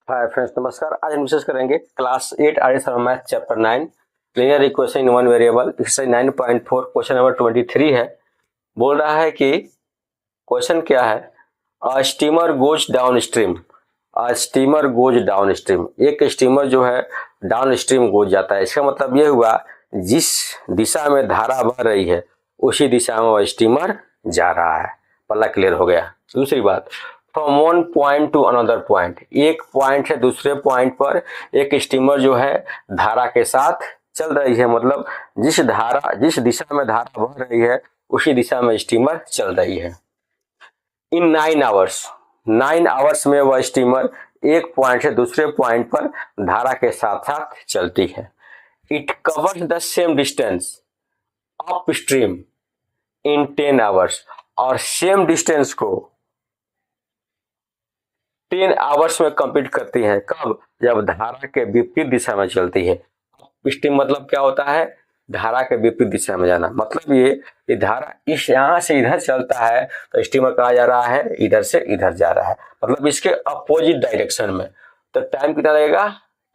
Hi friends, नमस्कार। आज हम डिस्कस करेंगे class 8 Arya math chapter 9 linear equation in one variable exercise 9.4 question number 23 है। बोल रहा है कि क्वेश्चन क्या है, अ स्टीमर गोज डाउन स्ट्रीम। अ स्टीमर गोज डाउन स्ट्रीम, एक स्टीमर जो है डाउन स्ट्रीम गोज जाता है। इसका मतलब ये हुआ जिस दिशा में धारा बह रही है उसी दिशा में वह स्टीमर जा रहा है। पल्ला क्लियर हो गया। दूसरी बात, from one point two another point, एक पॉइंट से दूसरे पॉइंट पर एक स्टीमर जो है धारा के साथ चल रही है। मतलब जिस दिशा में धारा बह रही है उसी दिशा में स्टीमर चल रही है। इन 9 आवर्स, 9 आवर्स में वह स्टीमर एक पॉइंट से दूसरे पॉइंट पर धारा के साथ साथ चलती है। It covers the same distance up stream in 10 hours, और सेम डिस्टेंस को 10 आवर्स में कंप्लीट करती है। कब? जब धारा के विपरीत दिशा में चलती है। स्ट्रीम मतलब क्या होता है? धारा के विपरीत दिशा में जाना। मतलब ये धारा इस यहां से इधर चलता है तो स्टीमर कहाँ जा रहा है? इधर से इधर जा रहा है, मतलब इसके अपोजिट डायरेक्शन में। तो टाइम कितना लगेगा?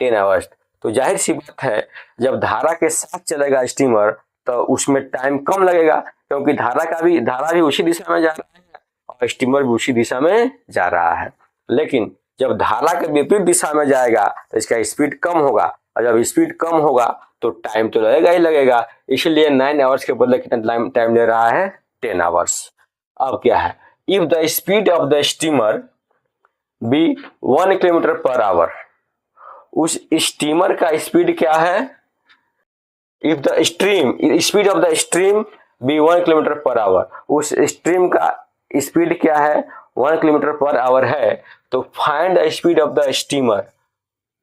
10 आवर्स। तो जाहिर सी बात है, जब धारा के साथ चलेगा स्टीमर तो उसमें टाइम कम लगेगा, क्योंकि धारा भी उसी दिशा में जा रहा है और स्टीमर भी उसी दिशा में जा रहा है। लेकिन जब धारा के विपरीत दिशा में जाएगा तो इसका स्पीड कम होगा, और जब स्पीड कम होगा तो टाइम तो लगेगा ही लगेगा। इसलिए 9 आवर्स के बदले कितना टाइम ले रहा है? 10 आवर्स। अब क्या है, if the speed of the steamer be 1 kilometre per hour, उस स्टीमर का स्पीड क्या है? If the speed of the stream be 1 kilometre per hour, उस स्ट्रीम का स्पीड क्या है? 1 किलोमीटर पर आवर है। तो find the speed of the steamer,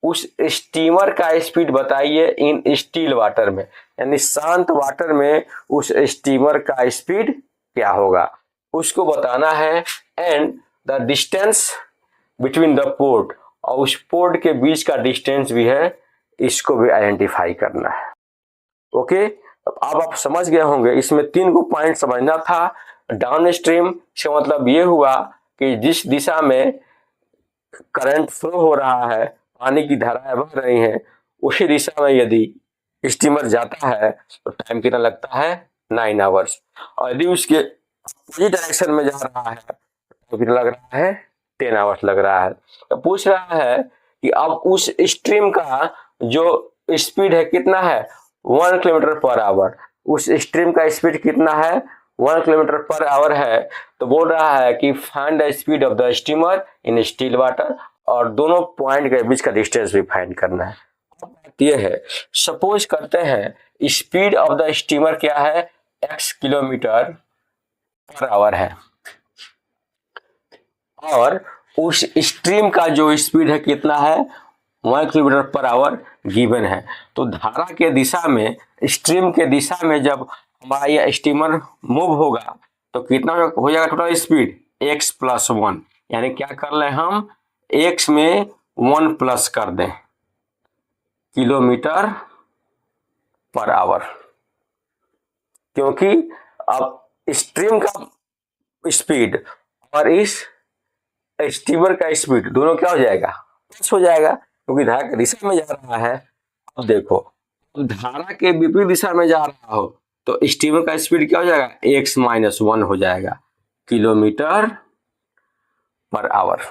उस स्टीमर का स्पीड बताइए इन स्टिल वाटर में, यानी शांत वाटर में उस स्टीमर का स्पीड क्या होगा उसको बताना है। And the distance between the port, और उस पोर्ट के बीच का डिस्टेंस भी है, इसको भी आइडेंटिफाई करना है। ओके, अब आप समझ गए होंगे। इसमें 3 पॉइंट समझना था। डाउन स्ट्रीम से मतलब ये हुआ कि जिस दिशा में करंट फ्लो हो रहा है, पानी की धाराएं बह रही हैं, उसी दिशा में यदि स्टीमर जाता है तो टाइम कितना लगता है? 9 आवर्स। और यदि उसके अपोजिट डायरेक्शन में जा रहा है तो कितना लग रहा है? 10 आवर्स लग रहा है। तो पूछ रहा है कि अब उस स्ट्रीम का जो स्पीड है कितना है? 1 किलोमीटर पर आवर। उस स्ट्रीम का स्पीड कितना है? 1 किलोमीटर पर आवर है। तो बोल रहा है कि find the speed of the steamer in still water, और दोनों पॉइंट के बीच का डिस्टेंस भी फाइंड करना है। अब बात यह है, सपोज करते हैं स्पीड ऑफ द स्टीमर क्या है? x किलोमीटर पर आवर है, और उस स्ट्रीम का जो स्पीड है कितना है? 1 किलोमीटर पर आवर गिवन है। तो धारा के दिशा में, स्ट्रीम के दिशा में जब हमारा यह स्टीमर मूव होगा तो कितना हो जाएगा टोटल स्पीड? x+1। यानी क्या कर लें हम? x में 1 प्लस कर दें, किलोमीटर पर आवर। क्योंकि अब स्ट्रीम का स्पीड और इस स्टीमर का स्पीड दोनों क्या हो जाएगा? प्लस हो जाएगा, क्योंकि धारा की दिशा में जा रहा है। अब देखो, धारा के विपरीत दिशा में जा रहा हो तो स्टीमर का स्पीड क्या हो जाएगा? x-1 हो जाएगा, किलोमीटर पर आवर।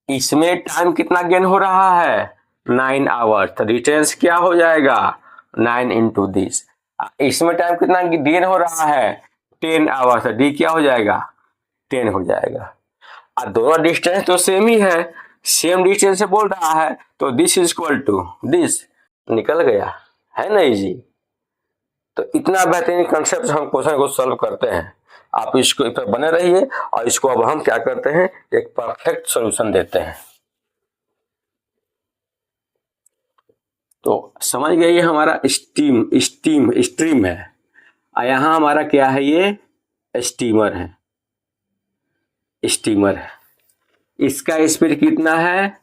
इसमें टाइम कितना गेन हो रहा है? 9 आवर्स। तो डिस्टेंस क्या हो जाएगा? 9 इंटू दिस। इसमें टाइम कितना गेन हो रहा है? 10 आवर्स। डी क्या हो जाएगा? 10 हो जाएगा। और दोनों डिस्टेंस तो सेम ही है, सेम डिस्टेंस से बोल रहा है, तो this is equal to this. निकल गया, है ना इजी। तो इतना बेहतरीन कंसेप्ट हम क्वेश्चन को सॉल्व करते हैं। आप इसको इस पर बने रहिए, और इसको अब हम क्या करते हैं? एक परफेक्ट सॉल्यूशन देते हैं। तो समझ गए, ये हमारा स्ट्रीम है, और यहां हमारा क्या है? ये स्टीमर है। इसका स्पीड कितना है?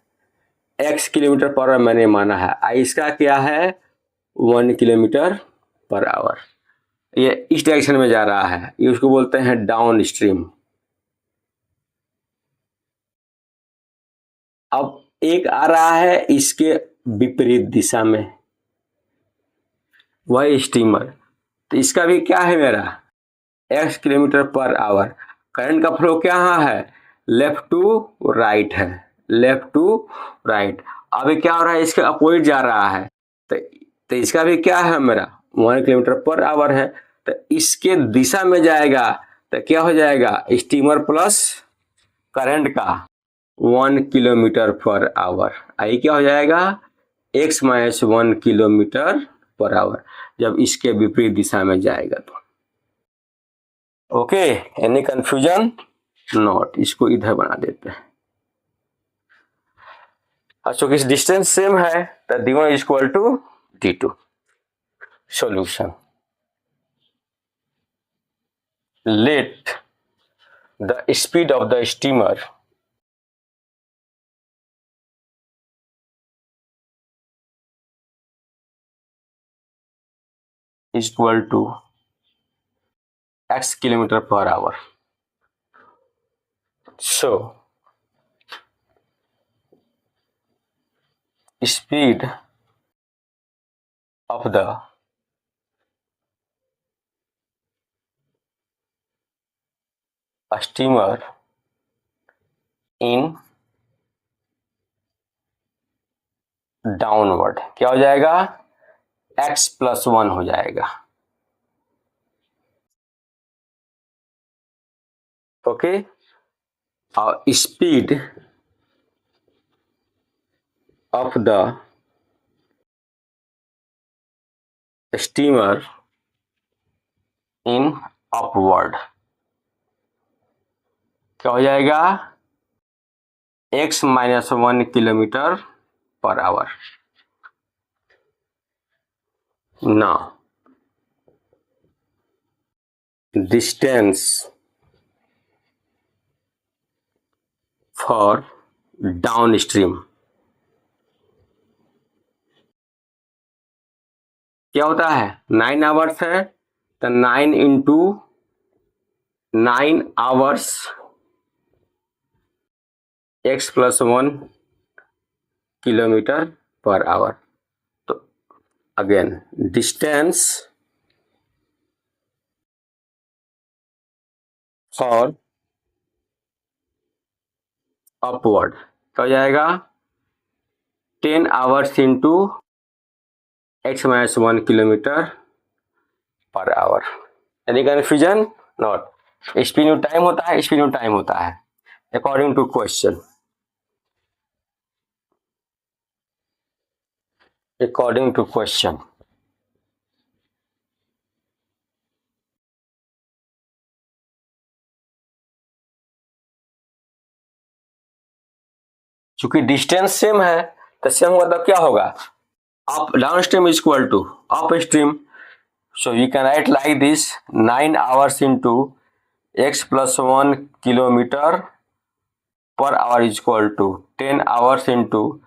x किलोमीटर पर आवर मैंने माना है। इसका क्या है? 1 किलोमीटर पर आवर। ये इस डायरेक्शन में जा रहा है, ये उसको बोलते हैं डाउन स्ट्रीम। अब एक आ रहा है इसके विपरीत दिशा में, वह स्टीमर, तो इसका भी क्या है मेरा x kilometre per our. Current का फ्लो क्या है, लेफ्ट टू राइट है, लेफ्ट टू राइट। अभी क्या हो रहा है, इसके अपोजिट जा रहा है, तो इसका भी क्या है मेरा 1 किलोमीटर पर आवर है। तो इसके दिशा में जाएगा तो क्या हो जाएगा, स्टीमर प्लस करंट का 1 किलोमीटर पर आवर, आई क्या हो जाएगा x minus 1 kilometre per our, जब इसके विपरीत दिशा में जाएगा तो। ओके, एनी कंफ्यूजन नॉट, इसको इधर बना देते हैं। अच्छा, किस डिस्टेंस सेम है तो d1 is equal to d2। Solution, let the speed of the steamer is equal to x kilometer per hour. So speed of the steamer in downward क्या हो जाएगा, x प्लस 1 हो जाएगा। ओके, और speed of the steamer in upward क्या हो जाएगा, x minus 1 kilometre per our. Now distance for downstream क्या होता है, 9 आवर्स है तो 9 into 9 hours x plus 1 kilometre per hour. तो अगेन डिस्टेंस फॉर अपवर्ड क्या हो जाएगा, 10 hours into x minus 1 kilometre per hour. Any confusion not, speed न्यू टाइम होता है, स्पीड न्यू टाइम होता है according to question, according to question. चूंकि डिस्टेंस सेम है तो सेम होगा तो क्या होगा, up downstream is equal to upstream. So you can write like this 9 hours into x plus 1 kilometre per hour is equal to 10 hours into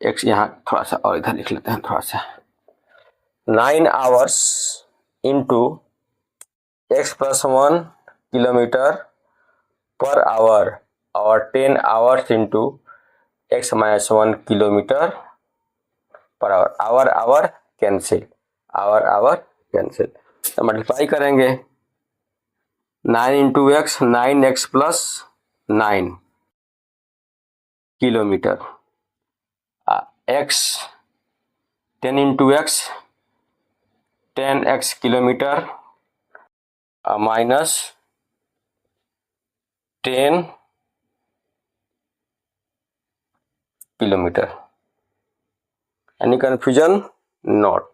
x, यहाँ थोड़ा सा और इधर लिख लेते हैं थोड़ा सा, 9 hours into x plus 1 kilometre per hour और 10 hours into x minus 1 kilometre per hour. Hour hour cancel, hour hour cancel, तो मल्टीप्लाई करेंगे 9 into x 9x plus 9 kilometre, x 10 into x 10x kilometre minus 10 kilometre. Any confusion not.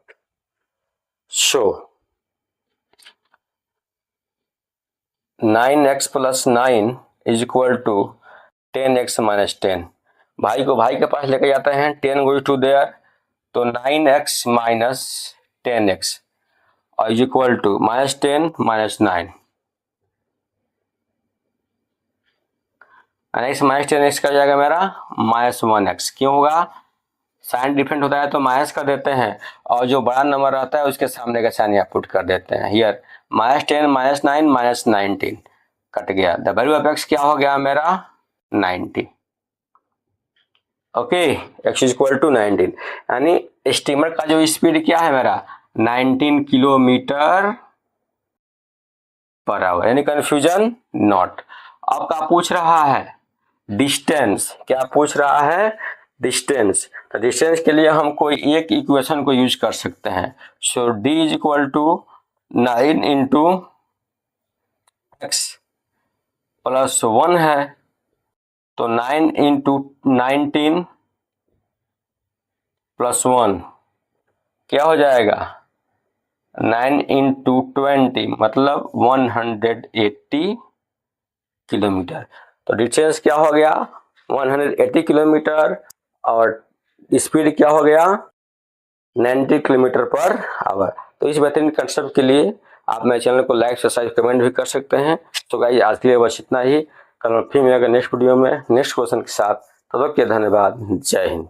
So 9x plus 9 is equal to 10x minus 10। भाई को भाई के पास लेके जाते हैं, 10 goes to their, तो 9x माइनस 10x और is equal to minus 10 minus 9, x minus 10x का जाएगा मेरा माइनस 1x। क्यों होगा, साइन डिफरेंट होता है तो माइनस कर देते हैं, और जो बड़ा नंबर रहता है उसके सामने का साइन यहाँ पुट कर देते हैं। Here minus 10 minus 9 minus 19 cut गया, द वैल्यू ऑफ x क्या हो गया मेरा 90। ओके, x इक्वल टू 19, यानी स्टीमर का जो स्पीड क्या है मेरा 19 किलोमीटर पर आवर, यानी कंफ्यूजन नॉट। अब क्या पूछ रहा है डिस्टेंस, क्या पूछ रहा है डिस्टेंस। तो डिस्टेंस के लिए हम कोई एक इक्वेशन को यूज कर सकते हैं। So d is equal to 9 into x plus 1 है, तो 9 इंटू 19 प्लस 1 क्या हो जाएगा 9 इंटू 20 मतलब 180 किलोमीटर। तो डिस्टेंस क्या हो गया 180 किलोमीटर और स्पीड क्या हो गया 90 किलोमीटर पर आवर। तो इस बेहतरीन कंसेप्ट के लिए आप मेरे चैनल को लाइक सब्सक्राइब कमेंट भी कर सकते हैं। तो गाइस आज के लिए बस इतना ही, कल मैं फिर मिलेगा नेक्स्ट वीडियो में नेक्स्ट क्वेश्चन के साथ। तब तक के धन्यवाद, जय हिंद।